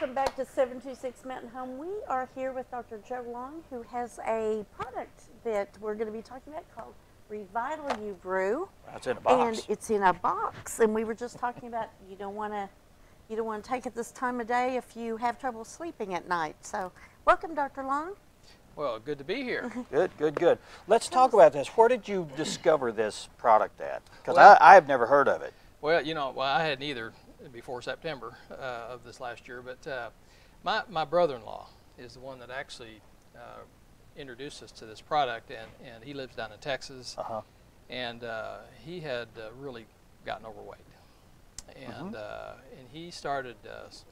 Welcome back to 726 Mountain Home. We are here with Dr. Joe Long, who has a product that we're going to be talking about called Revital U Brew. That's in a box. And it's in a box. And we were just talking about you don't want to take it this time of day if you have trouble sleeping at night. So welcome, Dr. Long. Well, good to be here. Good, good, good. Let's talk about this. Where did you discover this product at? Because Well, I've never heard of it. Well, you know, I hadn't either before September of this last year, but my brother-in-law is the one that actually introduced us to this product, and he lives down in Texas, and he had really gotten overweight. And he started,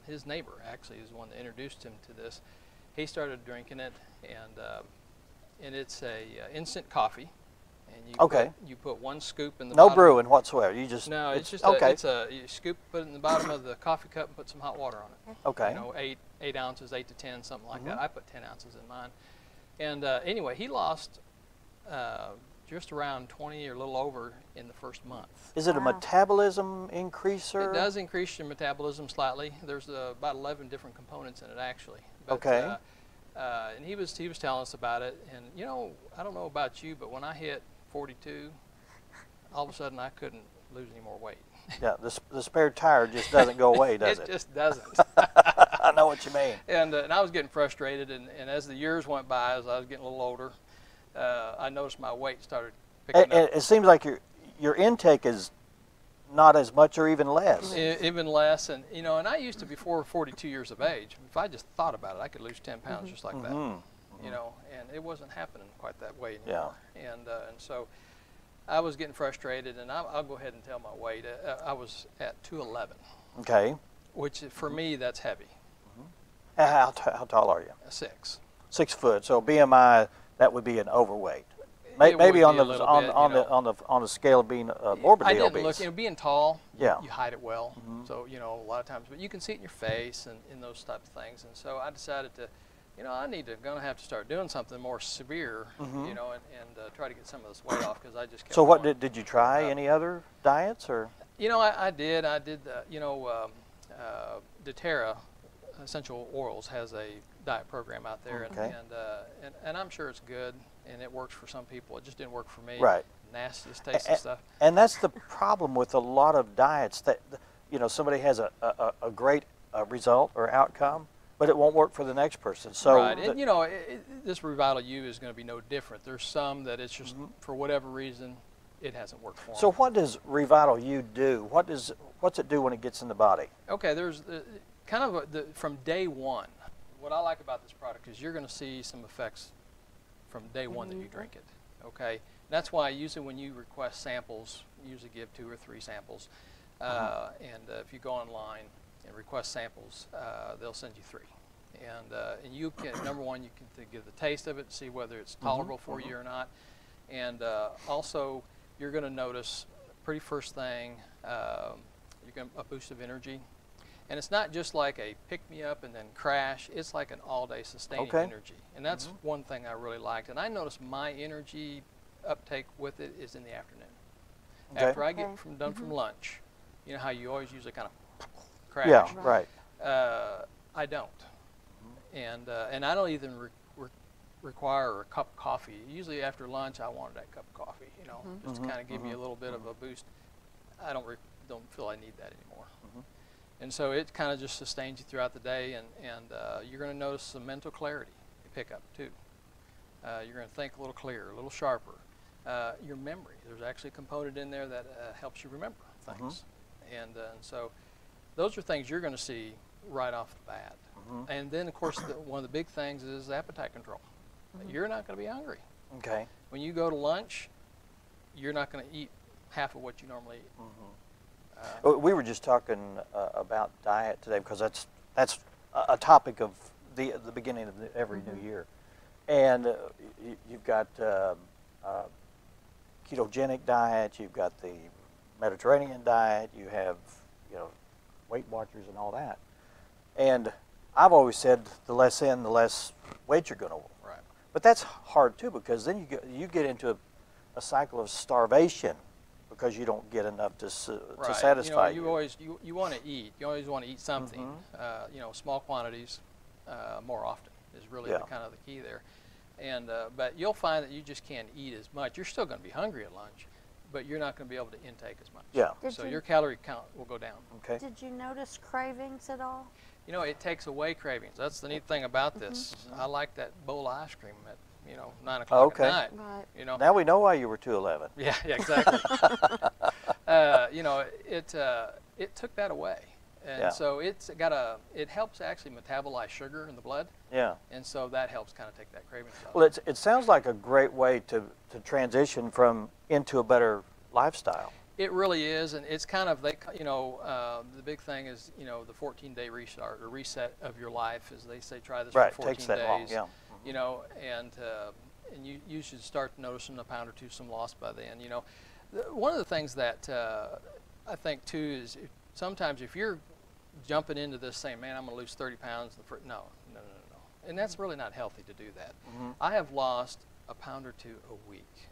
his neighbor actually is the one that introduced him to this. He started drinking it, and it's a instant coffee. And you put one scoop in the bottom. No brewing whatsoever. You just it's just you scoop, put it in the bottom of the coffee cup, and put some hot water on it. Okay. You know, 8 ounces, 8 to 10, something like that. I put 10 ounces in mine. And anyway, he lost just around 20 or a little over in the first month. Is it a metabolism increaser? It does increase your metabolism slightly. There's about 11 different components in it actually. But, okay. And he was telling us about it, and you know, I don't know about you, but when I hit 42, all of a sudden I couldn't lose any more weight. Yeah, the spare tire just doesn't go away, does it? It just doesn't. I know what you mean. And I was getting frustrated, and as the years went by, as I was getting a little older, I noticed my weight started picking up. And it seems like your intake is not as much or even less. Even less, and you know, and I used to, before 42 years of age, if I just thought about it, I could lose 10 pounds just like that. You know, and it wasn't happening quite that way anymore. Yeah. And so I was getting frustrated, and I'll go ahead and tell my weight. I was at 211. Okay. Which for me, that's heavy. How tall are you? 6. 6 foot. So BMI, that would be an overweight. Maybe on the scale of being morbidly obese. I didn't look. You know, being tall, you hide it well. So you know, a lot of times, but you can see it in your face and in those types of things. And so I decided to, you know, gonna have to start doing something more severe, you know, and try to get some of this weight off, because I just kept So what going. did you try? Any other diets or? You know, I did. You know, doTERRA Essential Oils has a diet program out there, and I'm sure it's good and it works for some people. It just didn't work for me. Right. Nastiest tasting stuff. And that's the problem with a lot of diets, that you know, somebody has a great result or outcome, but it won't work for the next person. So right, and you know, this Revital U is going to be no different. There's some that it's just for whatever reason it hasn't worked for them. So what does Revital U do? What's it do when it gets in the body? Okay, there's kind of from day one. What I like about this product is you're going to see some effects from day one that you drink it. Okay, that's why usually when you request samples, you usually give 2 or 3 samples, and if you go online and request samples, they'll send you 3. And you can, number one, you can give the taste of it, see whether it's tolerable for you or not. And also, you're going to notice, pretty first thing, you're going a boost of energy. And it's not just like a pick-me-up and then crash. It's like an all-day sustaining energy. And that's one thing I really liked. And I noticed my energy uptake with it is in the afternoon. After I get done from lunch, you know how you always usually kind of crash? Yeah, right. I don't. And I don't even require a cup of coffee. Usually after lunch, I wanted that cup of coffee, you know, just to kind of give me a little bit of a boost. I don't feel I need that anymore. And so it kind of just sustains you throughout the day, and you're going to notice some mental clarity you pick up too. You're going to think a little clearer, a little sharper. Your memory, there's actually a component in there that helps you remember things. And so those are things you're going to see right off the bat. And then, of course, one of the big things is appetite control. You're not going to be hungry. Okay. When you go to lunch, you're not going to eat half of what you normally eat. We were just talking about diet today, because that's a topic of the beginning of every new year. And you've got ketogenic diet, you've got the Mediterranean diet, you have, you know, Weight Watchers and all that. And I've always said the less in, the less weight you're going to. Right. But that's hard too, because then you get into a cycle of starvation, because you don't get enough to Right. satisfy You always you want to eat. You always want to eat something. Small quantities, more often is really the kind of the key there. And but you'll find that you just can't eat as much. You're still going to be hungry at lunch, but you're not going to be able to intake as much. Yeah. So your calorie count will go down. Okay. Did you notice cravings at all? It takes away cravings. That's the neat thing about this. I like that bowl of ice cream at 9 o'clock at night. Right. Now we know why you were 211. Yeah, exactly. It took that away, and so it helps actually metabolize sugar in the blood. Yeah. And so that helps kind of take that craving out. Well, it sounds like a great way to transition into a better lifestyle. It really is, and it's kind of the big thing is the 14-day restart or reset of your life, as they say. Try this for 14 takes that days. long, yeah. And you should start noticing a pound or two some loss by then. One of the things that I think too is sometimes if you're jumping into this saying, man, I'm going to lose 30 pounds, no. And that's really not healthy to do that. I have lost a pound or two a week.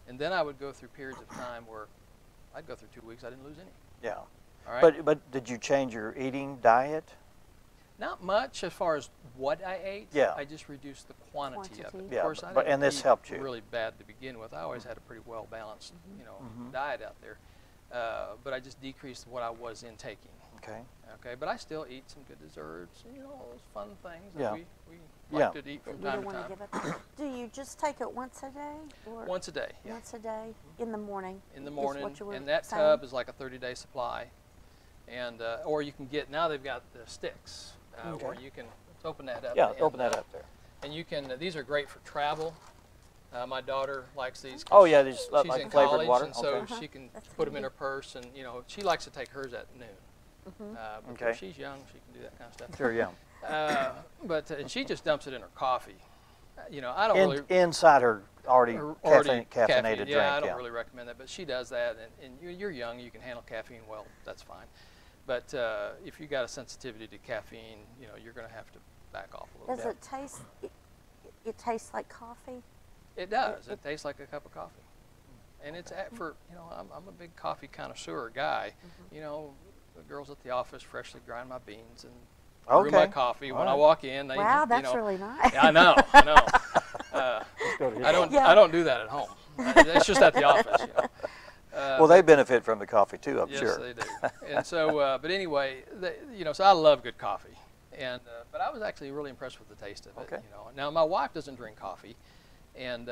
And then I would go through periods of time where I'd go through 2 weeks, I didn't lose any. Yeah. All right? But did you change your eating diet? Not much as far as what I ate. Yeah. I just reduced the quantity of it. Yeah, Of course, I and this eat helped you. really bad to begin with. I always had a pretty well balanced, diet out there. But I just decreased what I was intaking. Okay. Okay, but I still eat some good desserts, all those fun things Yeah. that we like to eat from You time don't to want time. to give up. Do you just take it once a day? Or Once a day, yeah. Once a day in the morning. In the is morning, what you were and that saying? tub is like a 30-day supply. And or you can get, now they've got the sticks where you can, let's open that up. Yeah, and, open that up there. And you can, these are great for travel. My daughter likes these. Oh yeah, these She's like in flavored college, water. and so she can That's put them in handy. her purse, and she likes to take hers at noon. Because Okay. she's young, she can do that kind of stuff. Sure, yeah. But she just dumps it in her coffee. I don't really Inside her already caffeinated drink. Yeah, I don't really recommend that, but she does that, and you're young, you can handle caffeine well. That's fine. But if you got a sensitivity to caffeine, you're going to have to back off a little Does bit. it taste? It tastes like coffee. It does. It tastes like a cup of coffee, and it's I'm a big coffee connoisseur guy. The girls at the office freshly grind my beans and brew my coffee. When I walk in, they Wow, that's really nice. Yeah, I know. I don't do that at home. It's just at the office. Well, they benefit from the coffee too, I'm sure. Yes, they do. And so, but anyway, so I love good coffee, and but I was actually really impressed with the taste of it. Okay. Now my wife doesn't drink coffee, and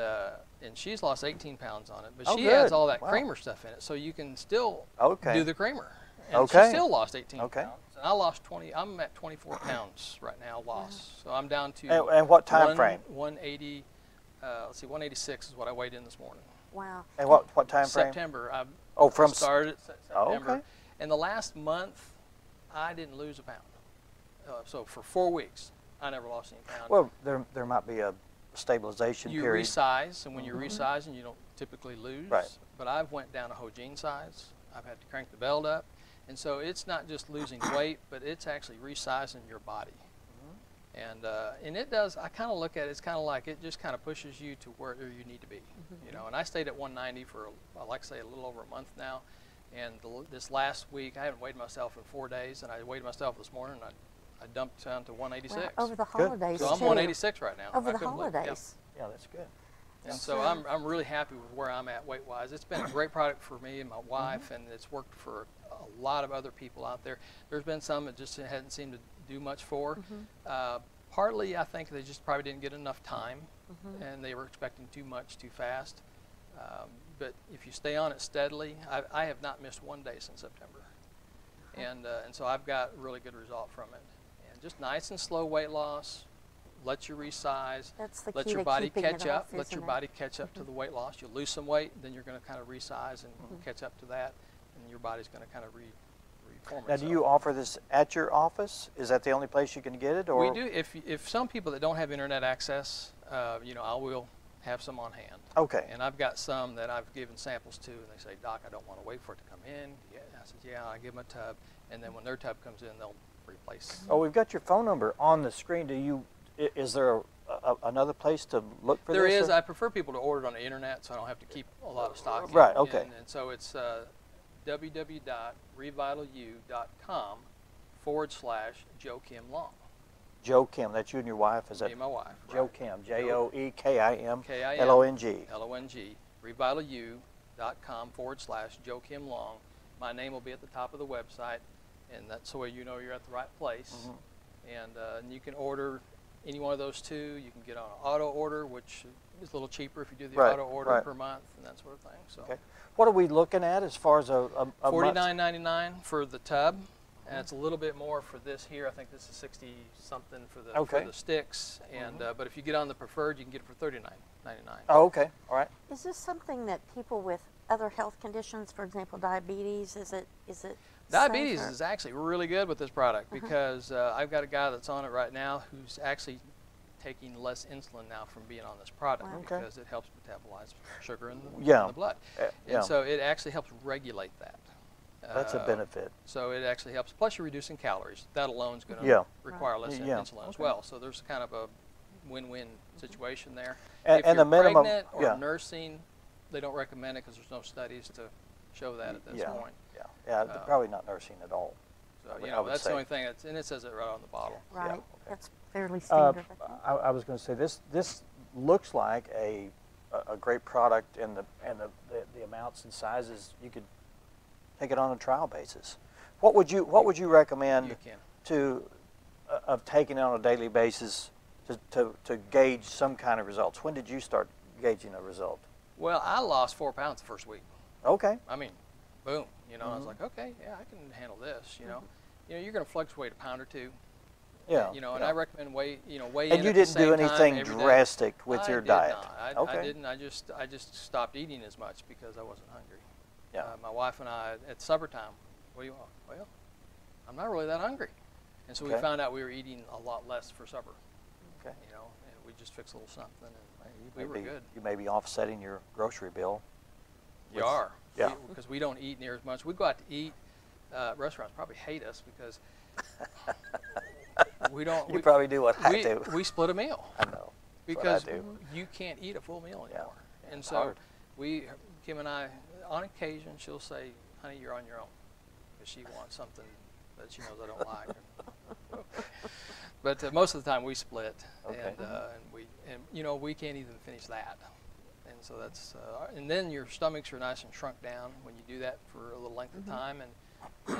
she's lost 18 pounds on it, but Oh, she good. adds all that Wow. creamer stuff in it, so you can still Okay. do the creamer. And Okay. she still lost 18 Okay. pounds. And I lost 20. I'm at 24 pounds right now lost. So I'm down to And what time frame? 180. Let's see, 186 is what I weighed in this morning. Wow. And what time frame? September. I From started September. okay. And the last month, I didn't lose a pound. So for 4 weeks, I never lost any pounds. Well, there might be a stabilization You period. resize, and when you're resizing, you don't typically lose. Right. But I've went down a whole jean size. I've had to crank the belt up. And so it's not just losing weight, but it's actually resizing your body. And it does, I kind of look at it, it's kind of like it just kind of pushes you to where you need to be. And I stayed at 190 for, like I say, a little over a month now. And this last week, I haven't weighed myself in 4 days, and I weighed myself this morning, and I dumped down to 186. Wow, over the holidays, So I'm too. 186 right now. Over I the couldn't believe it. holidays. Yeah, that's good. And so I'm really happy with where I'm at weight-wise. It's been a great product for me and my wife, and it's worked for a lot of other people out there. There's been some that just hadn't seemed to do much for. Partly, I think they just probably didn't get enough time, and they were expecting too much too fast. But if you stay on it steadily, I have not missed 1 day since September. And so I've got a really good result from it. And just nice and slow weight loss. Let you resize. That's the Let key your to body keeping catch it up. off, Let your isn't it? body catch up to the weight loss. You'll lose some weight, then you're going to kind of resize and catch up to that, and your body's going to kind of reform Now, itself. do you offer this at your office? Is that the only place you can get it? Or We do. If some people that don't have internet access, I will have some on hand. Okay. And I've got some that I've given samples to, and they say, Doc, I don't want to wait for it to come in. Yeah. I said, yeah, I give them a tub, and then when their tub comes in, they'll replace. Oh, we've got your phone number on the screen. Is there another place to look for There this? is. I prefer people to order it on the internet, so I don't have to keep a lot of stock. Right, okay. And so it's www.revitalu.com/Joe Kim Long. Joe Kim, that's you and your wife? Is that Me and my wife. Joe right. Kim, Joekim K-I-M, Long. L-O-N-G. Revitalu.com/Joe Kim Long. My name will be at the top of the website, and that's the way you know you're at the right place. And you can order any one of those two. You can get on an auto order, which is a little cheaper if you do the auto order per month and that sort of thing. So, what are we looking at as far as a $49.99 for the tub, and it's a little bit more for this here. I think this is 60 something for the sticks. And but if you get on the preferred, you can get it for $39.99. Oh, okay, all right. Is this something that people with other health conditions, for example, diabetes, is it? Diabetes safer? is actually really good with this product because I've got a guy that's on it right now who's actually taking less insulin now from being on this product because it helps metabolize sugar in the blood. And so it actually helps regulate that. That's a benefit. So it actually helps. Plus you're reducing calories. That alone is going to require less insulin as well. So there's kind of a win-win situation there. And, if and you're the minimum, pregnant or nursing, they don't recommend it because there's no studies to show that at this point. Yeah, probably not nursing at all. So, you know, that's the only thing, and it says it right on the bottle. Right, that's fairly standard. I was going to say, this looks like a great product, and the amounts and sizes, you could take it on a trial basis. What would you recommend of taking it on a daily basis to gauge some kind of results? When did you start gauging a result? Well, I lost 4 pounds the first week. Okay. I mean, boom. You know, I was like, okay, yeah, I can handle this. You know, you're going to fluctuate a pound or two. Yeah. You know, and I recommend weigh in. And you didn't do anything drastic with your diet. I didn't. I just stopped eating as much because I wasn't hungry. Yeah. My wife and I at supper time. What do you want? Well, I'm not really that hungry, and so we found out we were eating a lot less for supper. Okay. You know, and we just fixed a little something, and we were good. You may be offsetting your grocery bill. You are. Yeah. Because we don't eat near as much. We go out to eat. Restaurants probably hate us because we don't. You probably do what I do. We split a meal. I know. Because you can't eat a full meal anymore. Yeah. And so Kim and I, on occasion, she'll say, honey, you're on your own. Because she wants something that she knows I don't like. But most of the time we split. Okay. And you know, we can't even finish that. And so that's, and then your stomachs are nice and shrunk down when you do that for a little length of time, and you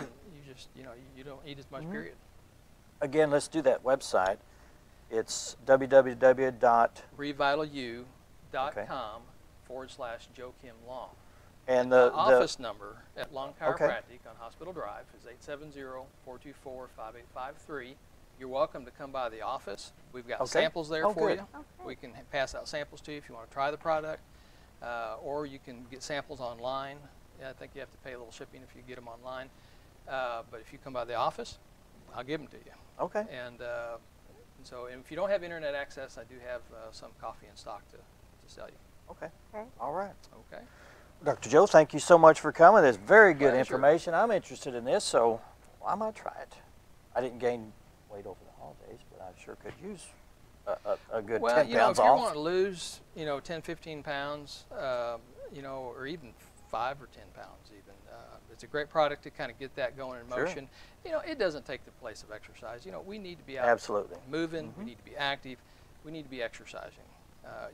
just, you know, you don't eat as much, period. Again, let's do that website. It's www.revitalu.com/Joe Kim Long. And the office number at Long Chiropractic on Hospital Drive is 870-424-5853. You're welcome to come by the office. We've got samples there for you. We can pass out samples to you if you want to try the product, or you can get samples online. I think you have to pay a little shipping if you get them online. But if you come by the office, I'll give them to you. Okay. And so if you don't have internet access, I do have some coffee in stock to sell you. Okay. All right. Okay. Dr. Joe, thank you so much for coming. It's very good Pleasure. information. I'm interested in this, so I might try it. I didn't gain weight over the holidays, but I sure could use a good 10 Well, pounds you know, if you off. want to lose, 10, 15 pounds, or even 5 or 10 pounds even, it's a great product to kind of get that going in motion. You know, it doesn't take the place of exercise. You know, we need to be out moving. We need to be active. We need to be exercising.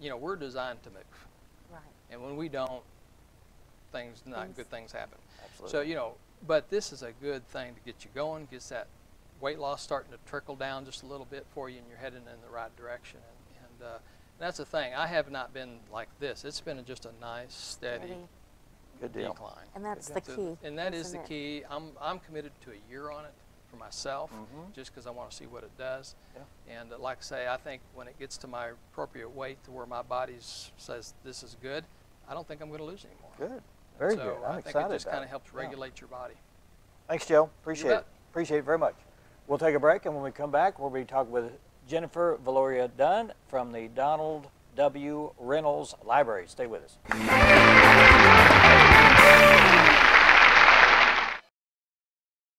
We're designed to move. Right. And when we don't, good things happen. Absolutely. So, but this is a good thing to get you going, gets that weight loss starting to trickle down just a little bit for you, and you're heading in the right direction. And that's the thing. I have not been like this. It's been just a nice, steady decline. And that's the key. And that is the key. I'm committed to a year on it for myself, just because I want to see what it does. Yeah. And like I say, I think when it gets to my appropriate weight to where my body says this is good, I don't think I'm going to lose anymore. Good. Very good. I'm excited. I think it just kind of helps regulate your body. Thanks, Joe. Appreciate it. Appreciate it very much. We'll take a break, and when we come back, we'll be talking with Jennifer Valoria Dunn from the Donald W. Reynolds Library. Stay with us.